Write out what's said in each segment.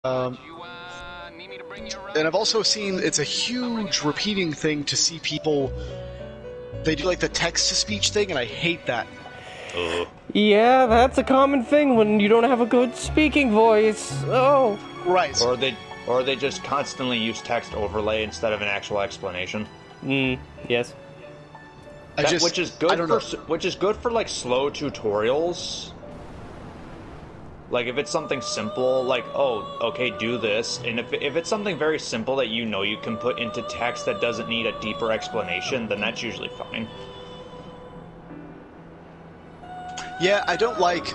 Um, and I've also seen it's a huge repeating thing to see people. They do like the text-to-speech thing, and I hate that. Yeah, that's a common thing when you don't have a good speaking voice. Oh. Right. Or they just constantly use text overlay instead of an actual explanation. Yes. Which is good for like slow tutorials. Like if it's something simple, like, oh, okay, do this, and if it's something very simple that you know you can put into text that doesn't need a deeper explanation, then that's usually fine. Yeah, I don't like...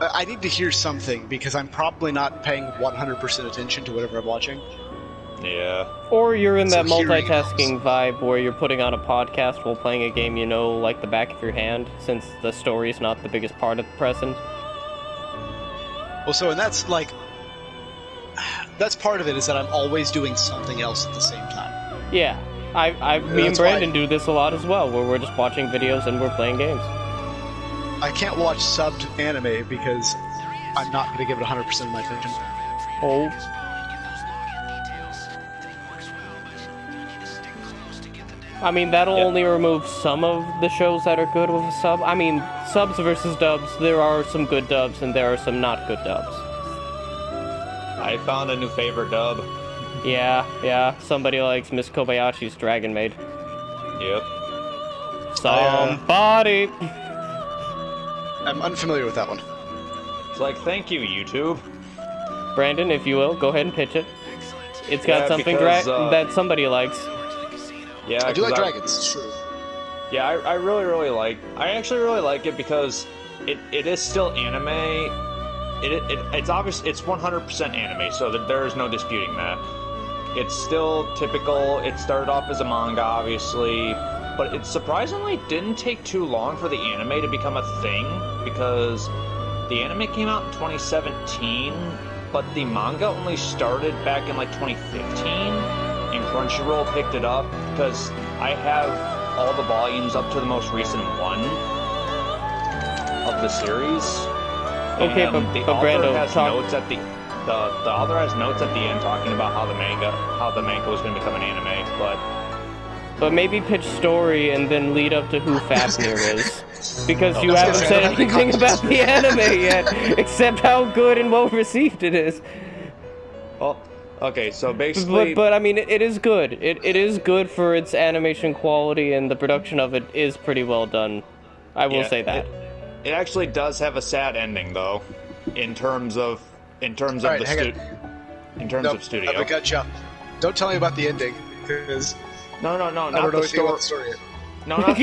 I need to hear something, because I'm probably not paying 100% attention to whatever I'm watching. Yeah. Or you're in that multitasking vibe where you're putting on a podcast while playing a game you know like the back of your hand, since the story's not the biggest part of the present. Well, so, and that's, like... That's part of it, is that I'm always doing something else at the same time. Yeah. Me and Brandon do this a lot as well, where we're just watching videos and we're playing games. I can't watch subbed anime because I'm not going to give it 100% of my attention. Oh. I mean, that'll only remove some of the shows that are good with a sub. I mean, subs versus dubs, there are some good dubs and there are some not good dubs. I found a new favorite dub. Yeah. Somebody likes Miss Kobayashi's Dragon Maid. Yep. Somebody! I'm unfamiliar with that one. It's like, thank you, YouTube. Brandon, if you will, go ahead and pitch it. It's got something that somebody likes. Yeah, I do like dragons, it's true. Yeah, I actually really like it because it is still anime. It's obvious, it's 100% anime, so there is no disputing that. It's still typical. It started off as a manga, obviously, but it surprisingly didn't take too long for the anime to become a thing, because the anime came out in 2017, but the manga only started back in like 2015. And Crunchyroll picked it up because I have all the volumes up to the most recent one of the series. Okay, and but the author Brando, has notes at the author has notes at the end talking about how the manga was going to become an anime, but maybe pitch story and then lead up to who Fafnir is. Because you haven't said anything about the anime yet, except how good and well received it is. Well, okay, so basically... But I mean, it is good. It is good for its animation quality, and the production of it is pretty well done. I will say that. It actually does have a sad ending, though, in terms of studio. I got you. Don't tell me about the ending, because no, I don't know anything about the story. No, not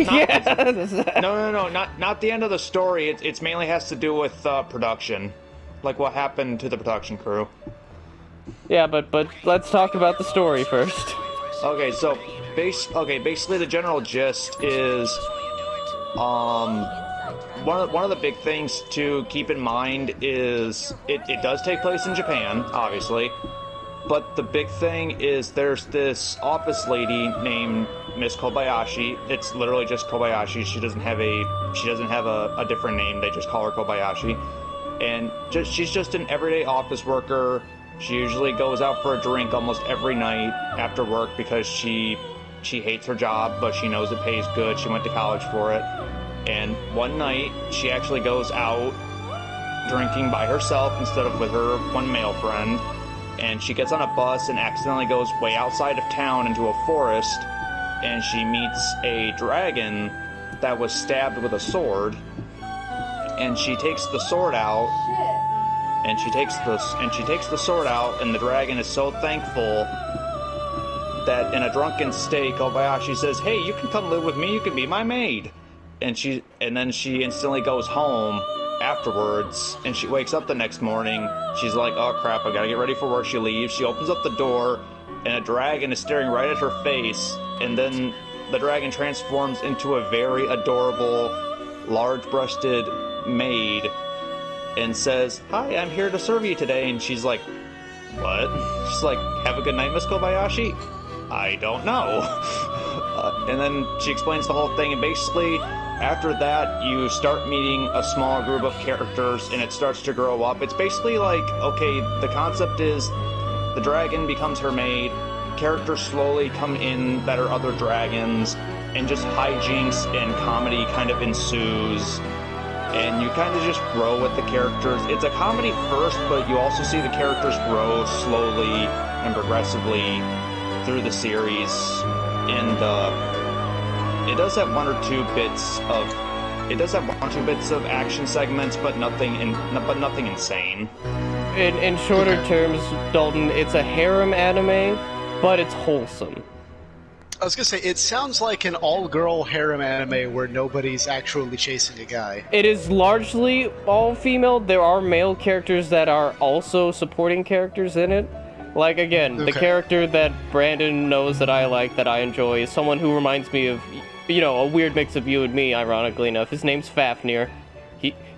the end of the story. It mainly has to do with production, like what happened to the production crew. Yeah, but let's talk about the story first. Okay, so basically the general gist is one of the big things to keep in mind is it does take place in Japan, obviously, but the big thing is there's this office lady named Miss Kobayashi. It's literally just Kobayashi. She doesn't have a different name. They just call her Kobayashi, and she's just an everyday office worker. She usually goes out for a drink almost every night after work because she hates her job, but she knows it pays good. She went to college for it. And one night, she actually goes out drinking by herself instead of with her one male friend. And she gets on a bus and accidentally goes way outside of town into a forest. And she meets a dragon that was stabbed with a sword. And she takes the sword out. And she takes the sword out, and the dragon is so thankful that in a drunken state, Kobayashi says, "Hey, you can come live with me. You can be my maid." And then she instantly goes home afterwards, and she wakes up the next morning. She's like, "Oh crap, I gotta get ready for work." She leaves. She opens up the door, and a dragon is staring right at her face. And then the dragon transforms into a very adorable, large-breasted maid. And says, "Hi, I'm here to serve you today." And she's like, "What?" She's like, "Have a good night, Miss Kobayashi." "I don't know." And then she explains the whole thing, and basically after that, you start meeting a small group of characters, and it starts to grow up. It's basically like, okay, the concept is the dragon becomes her maid, characters slowly come in that are other dragons, and just hijinks and comedy kind of ensues. And you kind of just grow with the characters. It's a comedy first, but you also see the characters grow slowly and progressively through the series. And it does have one or two bits of action segments, but nothing insane. In shorter terms, Dalton, it's a harem anime, but it's wholesome. I was gonna say, it sounds like an all-girl harem anime where nobody's actually chasing a guy. It is largely all-female. There are male characters that are also supporting characters in it. Like, again, the character that Brandon knows that I like, that I enjoy, is someone who reminds me of, you know, a weird mix of you and me, ironically enough. His name's Fafnir.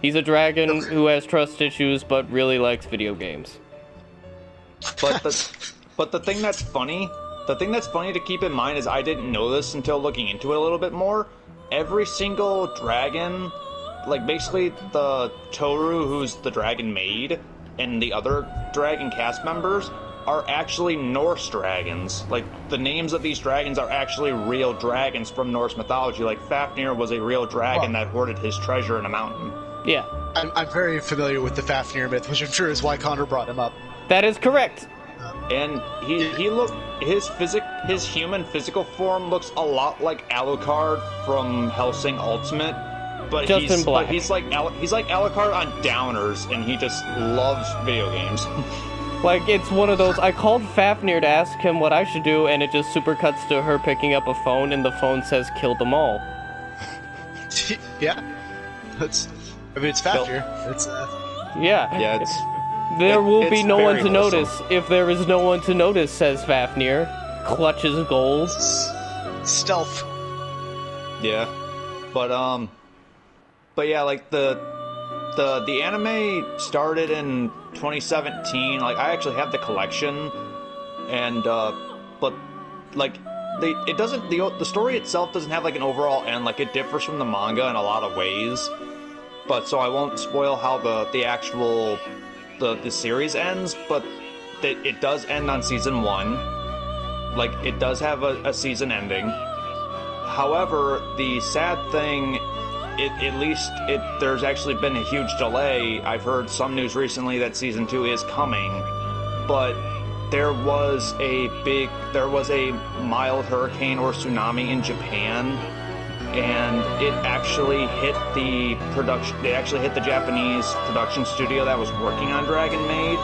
He's a dragon who has trust issues, but really likes video games. But the thing that's funny... The thing that's funny to keep in mind is I didn't know this until looking into it a little bit more. Every single dragon, like basically the Toru, who's the dragon maid, and the other dragon cast members are actually Norse dragons. Like, the names of these dragons are actually real dragons from Norse mythology. Like, Fafnir was a real dragon that hoarded his treasure in a mountain. Yeah. I'm very familiar with the Fafnir myth, which I'm sure is why Connor brought him up. That is correct. And his human physical form looks a lot like Alucard from Hellsing Ultimate, but he's like Alucard on downers, and he just loves video games. Like, it's one of those, I called Fafnir to ask him what I should do, and it just super cuts to her picking up a phone, and the phone says, "Kill them all." Yeah. It's Fafnir. Yeah, there will be no one to notice. If there is no one to notice, says Fafnir. Clutches gold. Stealth. Yeah. But yeah, like the anime started in 2017. Like, I actually have the collection, and but like the story itself doesn't have like an overall end. Like, it differs from the manga in a lot of ways. But so I won't spoil how the actual the series ends, but it does end on season 1. Like, it does have a season ending. However, the sad thing, there's actually been a huge delay. I've heard some news recently that season 2 is coming, but there was a mild hurricane or tsunami in Japan, and it actually hit the Japanese production studio that was working on Dragon Maid,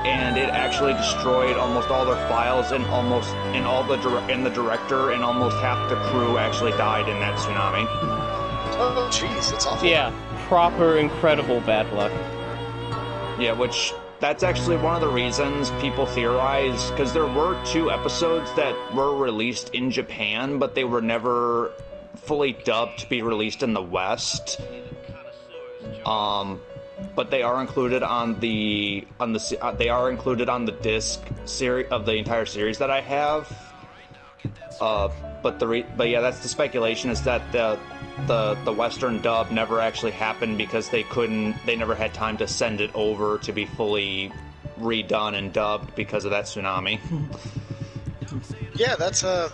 and it actually destroyed almost all their files, and the director and almost half the crew actually died in that tsunami. Oh, jeez, that's awful. Yeah, proper incredible bad luck. Yeah, that's actually one of the reasons people theorize, because there were 2 episodes that were released in Japan, but they were never fully dubbed to be released in the West. But they are included on the disc series of the entire series that I have. But yeah, that's the speculation, is that the Western dub never actually happened because they never had time to send it over to be fully redone and dubbed because of that tsunami. Yeah, that's a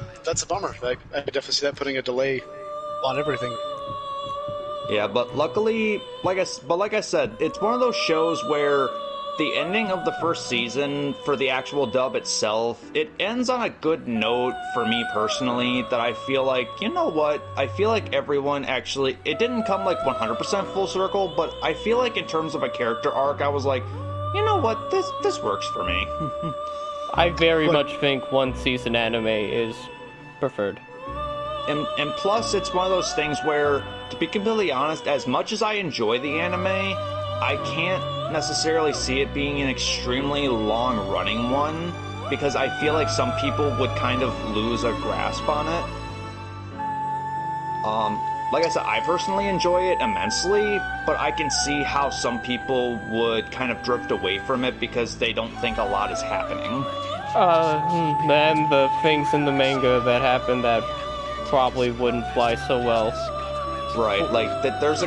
bummer. I definitely see that putting a delay on everything. Yeah, but luckily, like I said, it's one of those shows where the ending of the first season for the actual dub itself, it ends on a good note for me personally, that I feel like, you know what, I feel like everyone actually, it didn't come like 100% full circle, but I feel like in terms of a character arc, I was like, you know what, this works for me. I very much think one season anime is preferred. And plus, it's one of those things where, to be completely honest, as much as I enjoy the anime, I can't necessarily see it being an extremely long-running one, because I feel like some people would kind of lose a grasp on it. Like I said, I personally enjoy it immensely, but I can see how some people would kind of drift away from it because they don't think a lot is happening. Then the things in the manga that happen that probably wouldn't fly so well. Right, like there's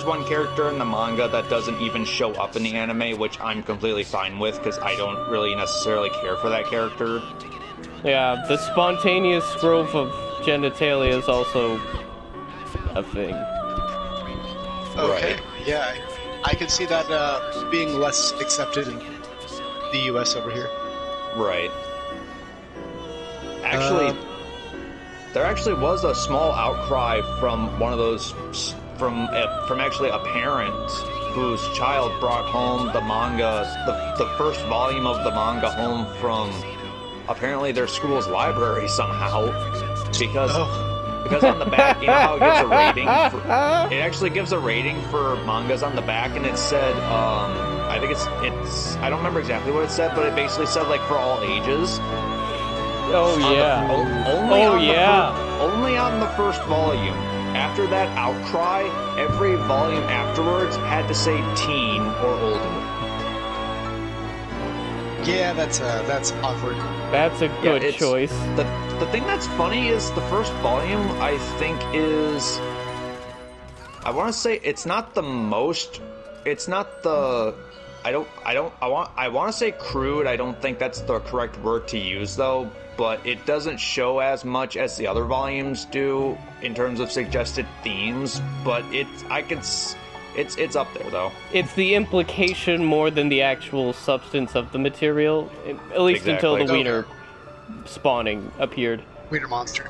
one character in the manga that doesn't even show up in the anime, which I'm completely fine with because I don't really necessarily care for that character. Yeah, the spontaneous growth of genitalia is also a thing. Okay, Right. yeah, I could see that being less accepted in the U.S. over here. Right. Actually, there actually was a small outcry from one of those, from actually a parent whose child brought home the manga, the first volume of the manga home from apparently their school's library somehow, because on the back, you know how it gives a rating? It actually gives a rating for mangas on the back, and it said, I think it's, I don't remember exactly what it said, but it basically said, like, for all ages. Oh, yeah. Only on the first volume. After that outcry, every volume afterwards had to say teen or older. Yeah, that's awkward. That's a good choice. The thing that's funny is the first volume, I think, is... I want to say it's not the most... It's not the... I want to say crude. I don't think that's the correct word to use, though. But it doesn't show as much as the other volumes do in terms of suggested themes. But it's up there, though. It's the implication more than the actual substance of the material, at least until the wiener spawning appeared. Wiener monster.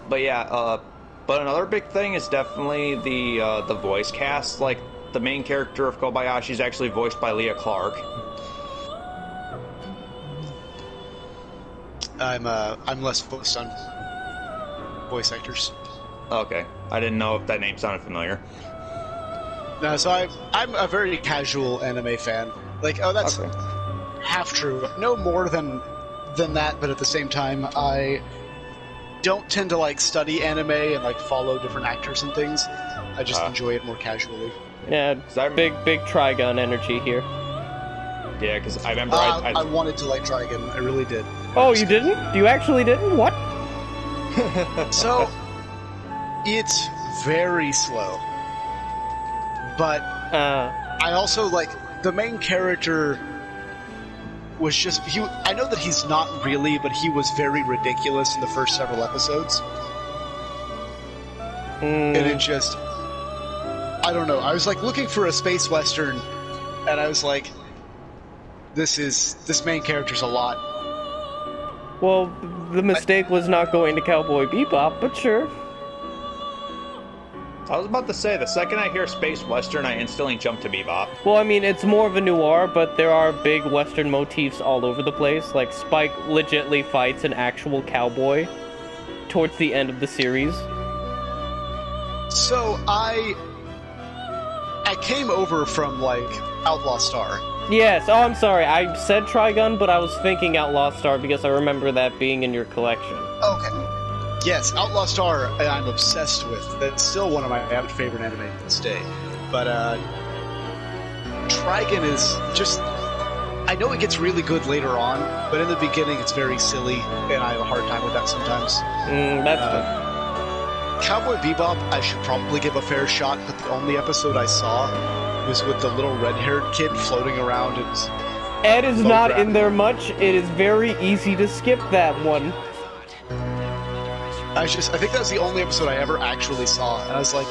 But yeah, but another big thing is definitely the voice cast. Like, the main character of Kobayashi is actually voiced by Leah Clark. I'm less focused on voice actors. Okay, I didn't know if that name sounded familiar. No, so I'm a very casual anime fan. Like, oh, that's half true. No more than that, but at the same time, I don't tend to like study anime and like follow different actors and things. I just enjoy it more casually. Yeah, big Trigun energy here. Yeah, because I remember I wanted to like Trigun. I really did. Oh, you didn't? You actually didn't? What? So, it's very slow. But I also, like, the main character was just... I know that he's not really, but he was very ridiculous in the first several episodes. And it just... I don't know. I was, like, looking for a space western, and I was like, this main character's a lot. Well, the mistake was not going to Cowboy Bebop, but sure. I was about to say, the second I hear space western, I instantly jump to Bebop. Well, I mean, it's more of a noir, but there are big western motifs all over the place. Like, Spike legitly fights an actual cowboy towards the end of the series. So, I came over from, like, Outlaw Star. Yes, oh, I'm sorry. I said Trigun, but I was thinking Outlaw Star because I remember that being in your collection. Okay. Yes, Outlaw Star I'm obsessed with. That's still one of my favorite anime to this day. But, Trigun is just... I know it gets really good later on, but in the beginning it's very silly, and I have a hard time with that sometimes. That's Cowboy Bebop, I should probably give a fair shot, but the only episode I saw was with the little red-haired kid floating around. Ed is not in there much. It is very easy to skip that one. I think that was the only episode I ever actually saw, and I was like,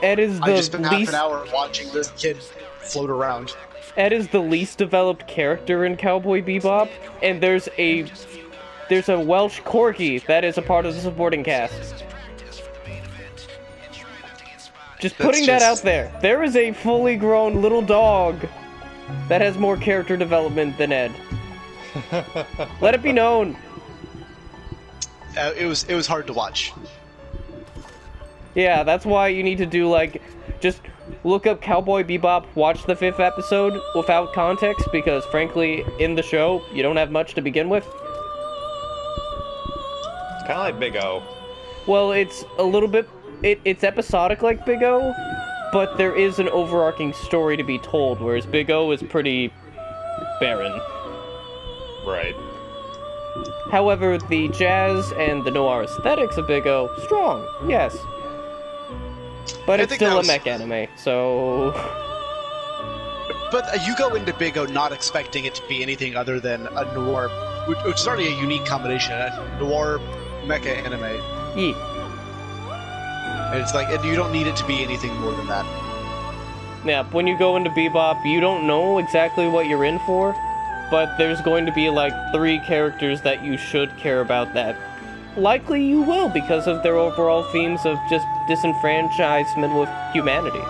Ed is the I just spent half an hour watching this kid float around. Ed is the least developed character in Cowboy Bebop, and there's a Welsh corgi that is a part of the supporting cast. Just putting that out there. There is a fully grown little dog that has more character development than Ed. Let it be known. It was hard to watch. Yeah, that's why you need to do, like, just look up Cowboy Bebop, watch the 5th episode without context, because, frankly, in the show, you don't have much to begin with. Kind of like Big O. Well, it's a little bit... It's episodic like Big O, but there is an overarching story to be told, whereas Big O is pretty barren. Right. However, the jazz and the noir aesthetics of Big O, strong, yes. But it's still a mech anime, so... But you go into Big O not expecting it to be anything other than a noir, which is already a unique combination, a noir mecha anime. Yeah. And it's like, and you don't need it to be anything more than that. Yeah, when you go into Bebop, you don't know exactly what you're in for, but there's going to be like 3 characters that you should care about that likely you will because of their overall themes of just disenfranchisement with humanity.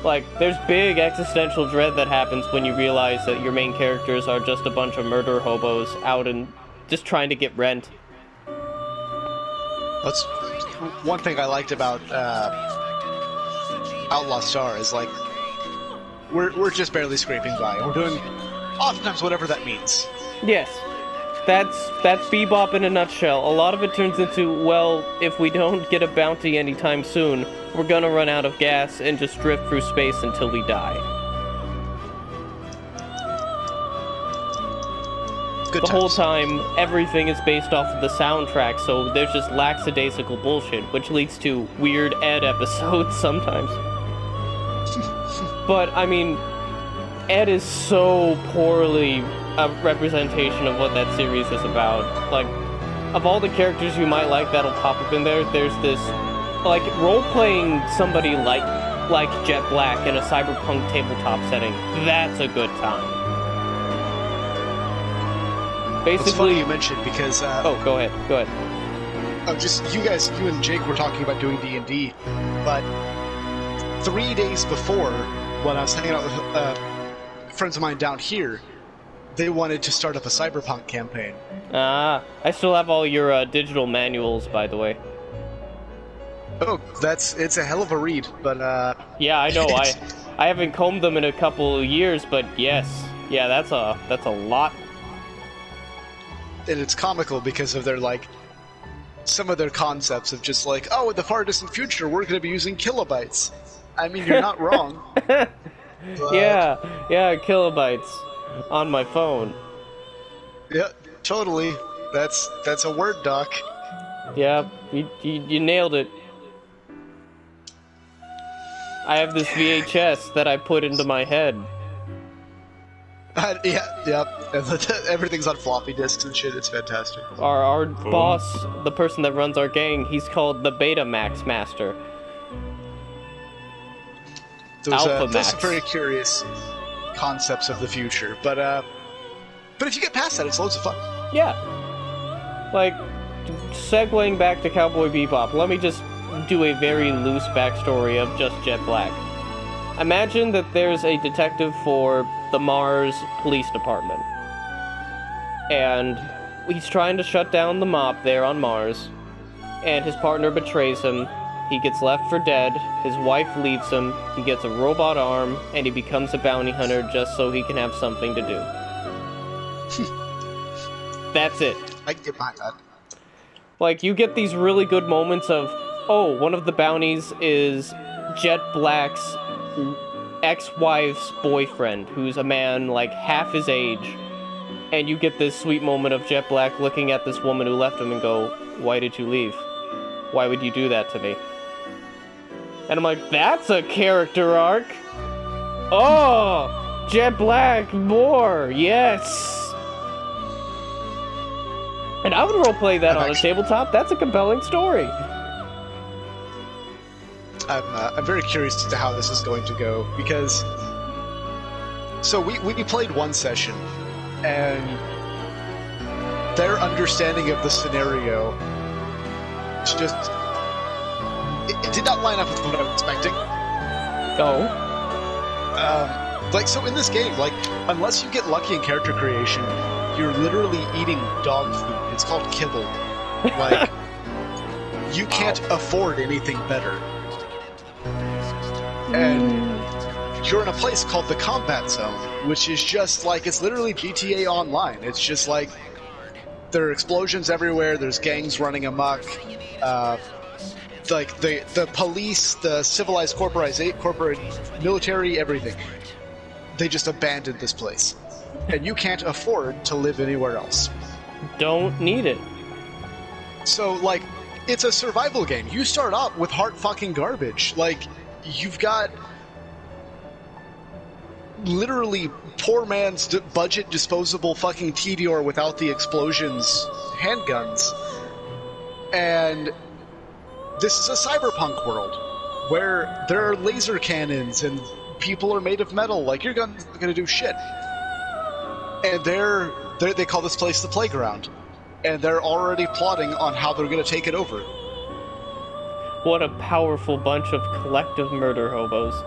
Like, there's big existential dread that happens when you realize that your main characters are just a bunch of murder hobos out and just trying to get rent. That's one thing I liked about Outlaw Star is, like, we're just barely scraping by. We're doing oftentimes whatever that means. Yes. That's Bebop in a nutshell. A lot of it turns into, well, if we don't get a bounty anytime soon, we're gonna run out of gas and just drift through space until we die. Good the times. whole time, everything is based off of the soundtrack, so there's just lackadaisical bullshit, which leads to weird Ed episodes sometimes. But, I mean, Ed is so poorly a representation of what that series is about. Like, of all the characters you might like that'll pop up in there, there's this, like, role-playing somebody like Jet Black in a cyberpunk tabletop setting. That's a good time. Basically, it's funny you mentioned because... oh, go ahead. Oh, just, you and Jake were talking about doing D&D, but 3 days before, when I was hanging out with friends of mine down here, they wanted to start up a cyberpunk campaign. I still have all your digital manuals, by the way. Oh, it's a hell of a read, but yeah, I know. I haven't combed them in a couple of years, but yes, yeah, that's a lot. And it's comical because of their, like, some of their concepts of just like, oh, in the far distant future, we're going to be using kilobytes. I mean, you're not wrong. But... Yeah, kilobytes on my phone. Yeah, totally. That's a Word doc. Yeah, you nailed it. I have this VHS that I put into my head. Yep. Everything's on floppy disks and shit. It's fantastic. Our boss, the person that runs our gang, he's called the Betamax Master. Those are very curious concepts of the future, but if you get past that, it's loads of fun. Yeah. Like, segueing back to Cowboy Bebop, let me just do a very loose backstory of just Jet Black. Imagine that there's a detective for the Mars Police Department, and he's trying to shut down the mob there on Mars, and his partner betrays him. He gets left for dead, his wife leaves him, he gets a robot arm, and he becomes a bounty hunter just so he can have something to do. That's it. I can get behind that. Like, you get these really good moments of, oh, one of the bounties is Jet Black's ex-wife's boyfriend, who's a man like half his age, and you get this sweet moment of Jet Black looking at this woman who left him and go, why did you leave? Why would you do that to me? And I'm like, that's a character arc! Oh! Jet Black, more! Yes! And I would roleplay that on a tabletop. That's a compelling story. I'm very curious as to how this is going to go, because... So we played one session, and their understanding of the scenario just... It did not line up with what I was expecting. Oh? Like, so in this game, like, unless you get lucky in character creation, you're literally eating dog food. It's called kibble. Like, you can't afford anything better. And you're in a place called the Combat Zone, which is just like, it's literally GTA Online. It's just like, there are explosions everywhere, there's gangs running amok, like, the police, the civilized corporate military, everything. They just abandoned this place. And you can't afford to live anywhere else. Don't need it. So, like, it's a survival game. You start out with heart fucking garbage. Like, you've got literally poor man's budget disposable fucking Tediore without the explosions handguns. And this is a cyberpunk world where there are laser cannons and people are made of metal. Like, your gun's not gonna do shit. And they call this place the playground. And they're already plotting on how they're gonna take it over. What a powerful bunch of collective murder hobos.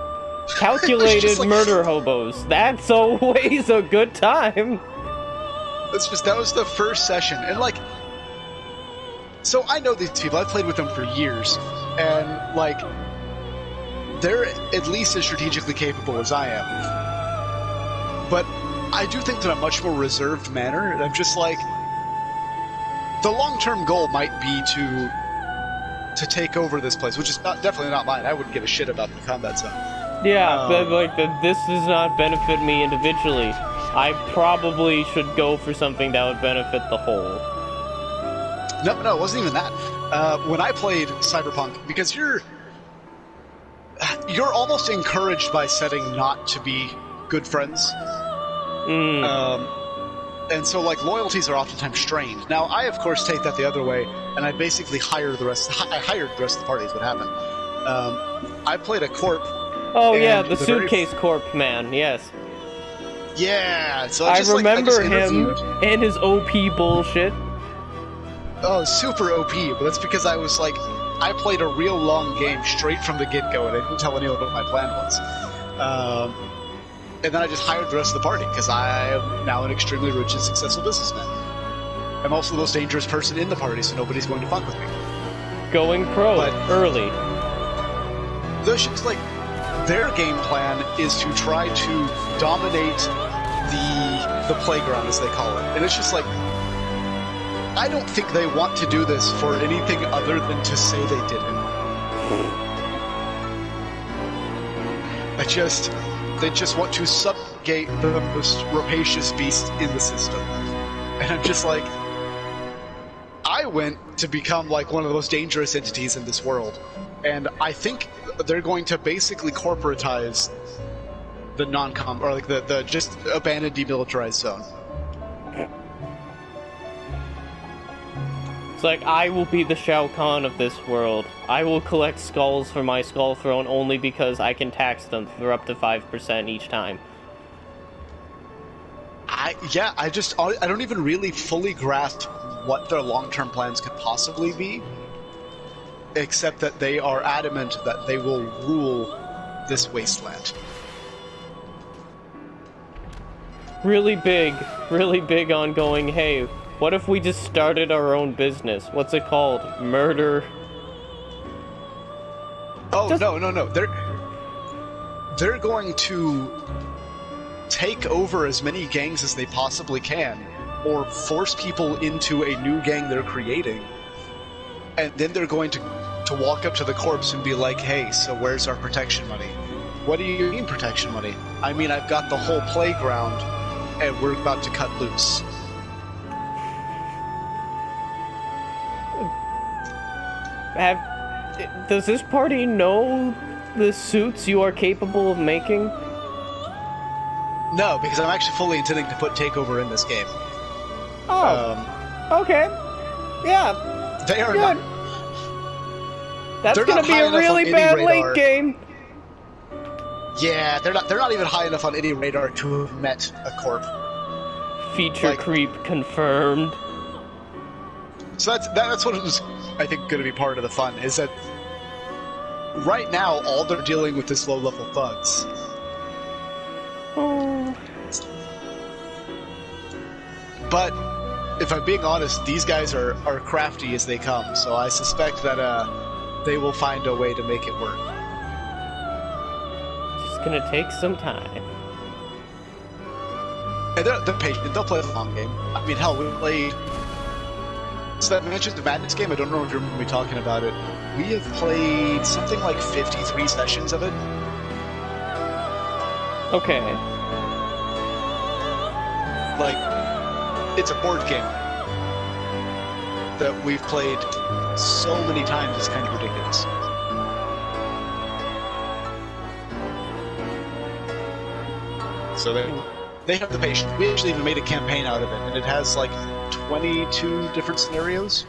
Calculated like, murder hobos. That's always a good time. That was the first session. And like, so I know these people. I've played with them for years. And like, they're at least as strategically capable as I am. But I do think that in a much more reserved manner. And I'm just like, the long-term goal might be to take over this place, which is definitely not mine. I wouldn't give a shit about the combat zone. Yeah, this does not benefit me individually. I probably should go for something that would benefit the whole. No, it wasn't even that. When I played Cyberpunk, because you're almost encouraged by setting not to be good friends. And so, like, loyalties are oftentimes strained. Now, I, of course, take that the other way, and I basically hired the rest of the party is what happened. I played a corp. Oh, yeah, the suitcase corp man, yes. Yeah, so I remember him and his OP bullshit. Oh, super OP, but that's because I was, like, I played a real long game straight from the get-go, and I didn't tell anyone what my plan was. And then I just hired the rest of the party, because I am now an extremely rich and successful businessman. I'm also the most dangerous person in the party, so nobody's going to fuck with me. Going pro, early. Those shit's like, their game plan is to try to dominate the playground, as they call it. And it's just like, I don't think they want to do this for anything other than to say they did it. They just want to subjugate the most rapacious beast in the system. And I'm just like, I went to become like one of the most dangerous entities in this world. And I think they're going to basically corporatize the non-com, or like the just abandoned demilitarized zone. It's like, I will be the Shao Kahn of this world. I will collect skulls for my skull throne only because I can tax them for up to 5% each time. I don't even really fully grasp what their long-term plans could possibly be, except that they are adamant that they will rule this wasteland. Really big on going, hey, what if we just started our own business? What's it called? Murder? Oh, no. They're going to take over as many gangs as they possibly can, or force people into a new gang they're creating. And then they're going to walk up to the corpse and be like, hey, so where's our protection money? What do you mean protection money? I mean, I've got the whole playground, and we're about to cut loose. Does this party know the suits you are capable of making? No, because I'm actually fully intending to put Takeover in this game. Oh, okay. Yeah. They are good. That's gonna be a really bad late game. Yeah, they're not even high enough on any radar to have met a corp. Feature creep confirmed. So that's what was, I think, going to be part of the fun, is that right now all they're dealing with is low-level thugs. Oh. But if I'm being honest, these guys are crafty as they come, so I suspect that they will find a way to make it work. It's gonna take some time. And they're patient. They'll play the long game. I mean, hell, we played... So I mentioned the Madness game. I don't know if you remember me talking about it. We have played something like 53 sessions of it. Okay. Like, it's a board game. that we've played so many times, it's kind of ridiculous. So they have the patience. We actually even made a campaign out of it, and it has like 22 different scenarios.